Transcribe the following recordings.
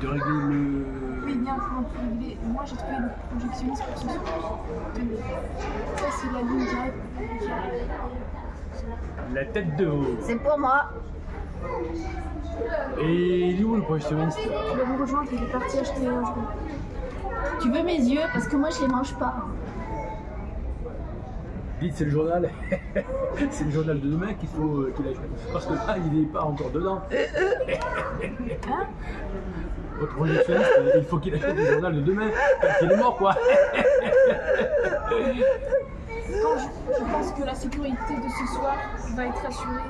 de régler le... Oui, bien, régler. Moi, j'ai trouvé le projectionniste pour ce soir. Tenez. Ça, c'est la ligne directe. La tête de veau. C'est pour moi. Et il est où le projectionniste? Tu vas me rejoindre, il est parti acheter un jouet. Tu veux mes yeux parce que moi je les mange pas. Dites, c'est le journal. C'est le journal de demain qu'il faut qu'il achète. Parce que là, il n'est pas encore dedans. Hein? Votre projectionniste, il faut qu'il achète le journal de demain. Quand il est mort, quoi. Quand je pense que la sécurité de ce soir va être assurée.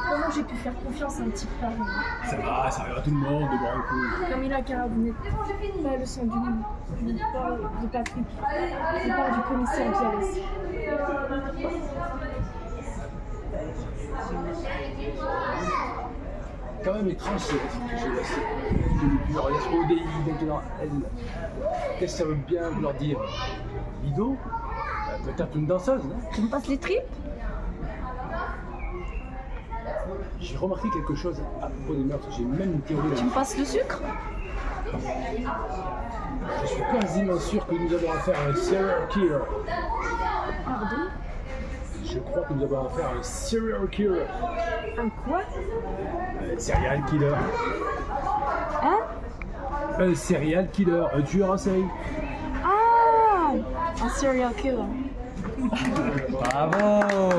Comment j'ai pu faire confiance à un type pareil? Ça va, ça arrive à tout le monde de boire un coup. Camilla Cara, vous n'êtes pas le sang du loup. Je parle de Patrick. Je parle du commissaire Vialès. Quand même étrange, c'est le ODI maintenant. Qu'est-ce que ça veut bien vouloir dire? Lido? Peut-être une danseuse, non? Tu me passes les tripes? J'ai remarqué quelque chose à propos des meurtres. J'ai même une théorie. Tu me passes le sucre? Je suis quasiment sûr que nous avons affaire à un serial killer. Pardon? Je crois que nous avons affaire à un serial killer. Un quoi? Un serial killer. Hein? Un serial killer, un tueur en série. Ah! Un serial killer. Bravo!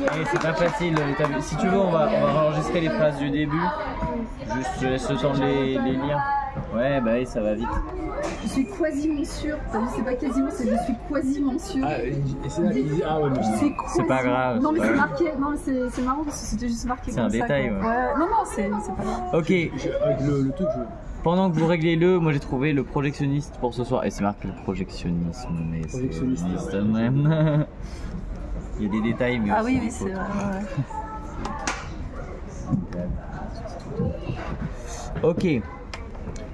Et c'est pas facile. Si tu veux, on va enregistrer les phrases du début. Juste, je laisse le temps de les lire. Ouais, bah oui, ça va vite. Je suis quasiment sûre. C'est pas quasiment, c'est je suis quasiment sûre. Ah, et c'est là qu'il dit ah ouais, mais c'est pas grave. Non mais c'est marqué. Non mais c'est marrant parce que c'était juste marqué. C'est un détail. Ouais. Non non, c'est pas grave. Ok. Avec le truc, Pendant que vous réglez moi j'ai trouvé le projectionniste pour ce soir. Et c'est marqué le projectionnisme, mais projectionniste même. Il y a des détails, mais ah oui, oui, c'est vrai. Ouais. Ok.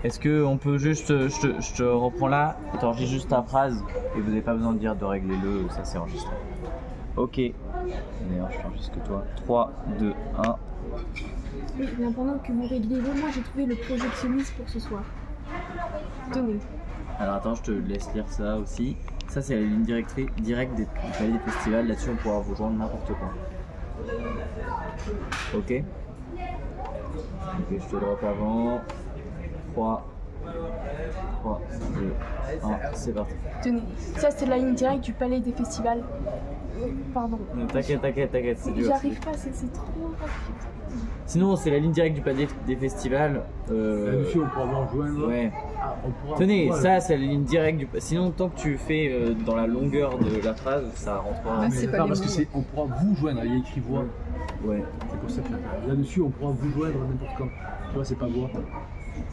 Est-ce que on peut juste, je te reprends là, attends, j'ai juste ta phrase et vous n'avez pas besoin de dire de régler ça c'est enregistré. Ok. D'ailleurs, je t'enregistre que toi. 3, 2, 1. Oui, bien, pendant que vous réglez moi j'ai trouvé le projectionniste pour ce soir. Tenez. Alors attends, je te laisse lire ça aussi. Ça c'est la ligne directe du palais des festivals. Là-dessus on pourra vous joindre n'importe quand. Ok. Ok, je te drop avant. 3, 2, 1, c'est parti. Tenez, ça c'est la ligne directe du palais des festivals. Pardon. T'inquiète, c'est dur. J'arrive pas, c'est trop rapide. Sinon, c'est la ligne directe du palais des festivals. Là-dessus, on pourra en rejoindre. Ouais. Tenez, ça c'est la ligne directe du. Sinon, tant que tu fais dans la longueur de la phrase, ça rentre pas. Ah, c'est pas parce que c'est, on pourra vous joindre. Il y a écrit voix. Ouais. C'est pour ça que là-dessus, on pourra vous joindre n'importe quand. Tu vois, c'est pas voix.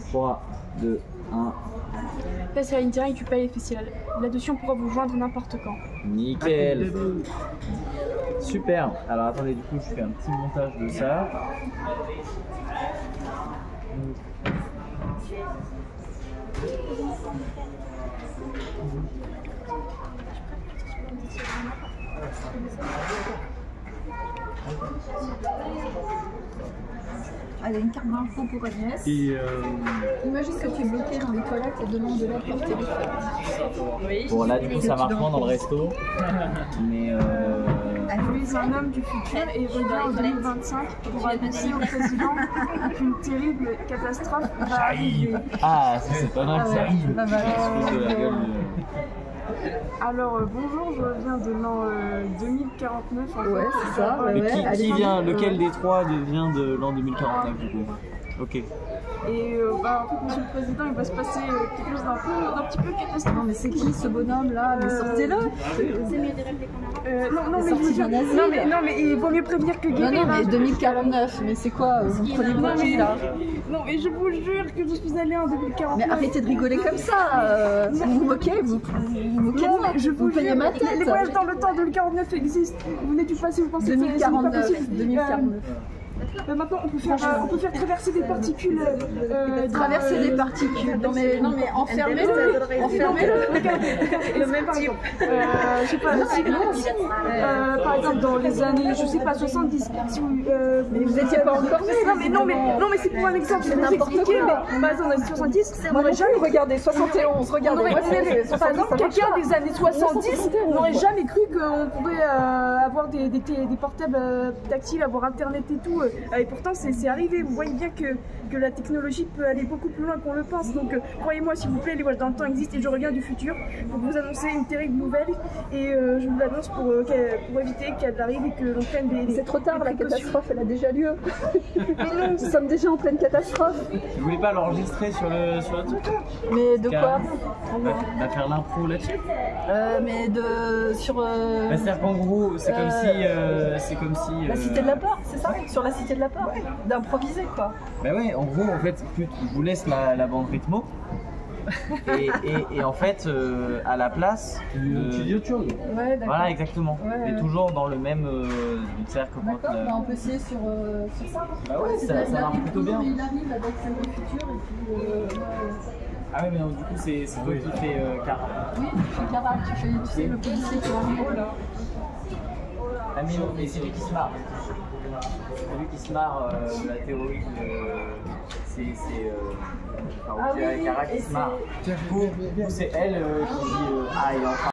3, 2, 1. Là, c'est la ligne directe du palais des festivals. Là-dessus, on pourra vous joindre n'importe quand. Nickel. Super. Alors attendez, du coup, je fais un petit montage de ça. Allez, une carte d'info pour Agnès. Et Imagine que tu es bloqué dans les toilettes et demande de l'aide par téléphone. Bon, là, du coup, ça marche moins dans le resto. Mais Je suis un homme du futur et revient en 2025 pour annoncer au président qu'une terrible catastrophe va arriver. ah, ça c'est pas mal ça. Pas mal. De la gueule. Alors bonjour, je reviens de l'an 2049 en Ouais, fait. c'est ça. Mais Ouais, qui allez. vient, lequel des trois vient de l'an 2049 du coup? Ok. Et en fait, monsieur le président, il va se passer quelque chose d'un petit peu catastrophique. Non mais c'est qui ce bonhomme là? Mais sortez-le. Non, mais sorti d'un asile. non, mais il vaut mieux prévenir que Non guérir. non mais 2049, mais c'est quoi? Vous me prenez pour qui là? Non, mais je vous jure que je suis allée en 2049. Mais arrêtez de rigoler comme ça. Vous vous moquez, vous moquez de moi. Je Vous payez ma tête. Les voyages dans le temps 2049 existent. Vous venez du passé, vous pensez que c'est 2049. pas possible. 2049. maintenant on peut faire traverser des particules. Traverser des particules. Non mais enfermez-le. Enfermez-le. Le même type. Je sais pas, par exemple dans les années, je sais pas, 70. Si mais vous étiez pas encore né. Non mais c'est pour un exemple, je vais vous expliquer, mais par exemple dans les 70, on n'aurait jamais regardé 71, regardez. Par exemple, quelqu'un des années 70 n'aurait jamais cru qu'on pourrait avoir des portables tactiles, avoir internet et tout. Et pourtant c'est arrivé. Vous voyez bien que la technologie peut aller beaucoup plus loin qu'on le pense. Donc croyez-moi s'il vous plaît, les voyages dans le temps existent et je reviens du futur pour vous annoncer une terrible nouvelle et je vous l'annonce pour éviter qu'elle arrive et que l'on prenne des. C'est trop tard, la catastrophe elle a déjà lieu. Mais non, nous sommes déjà en pleine catastrophe. Vous voulez pas l'enregistrer sur le truc? Mais de quoi? Va faire l'impro là-dessus. Mais sur. C'est-à-dire qu'en gros, c'est comme si. La cité de la peur, c'est ça? Sur la cité de la peur, d'improviser quoi. Bah ouais, en gros, en fait, je vous laisse la bande rythmo. et en fait, à la place. Tu dis autre chose. Ouais, d'accord. Voilà, exactement. Ouais. Mais toujours dans le même cercle. D'accord, on peut essayer sur ça. Bah ouais, ça marche plutôt bien. Il arrive avec le futur et puis. Ah ouais, mais du coup, c'est toi qui fais Cara. Oui, je fais Cara, tu sais, le policier qui est en haut là. Ah mais c'est lui qui se marre. C'est lui qui se marre, la théorie, c'est Cara qui se marre. C'est elle qui dit ah il est en train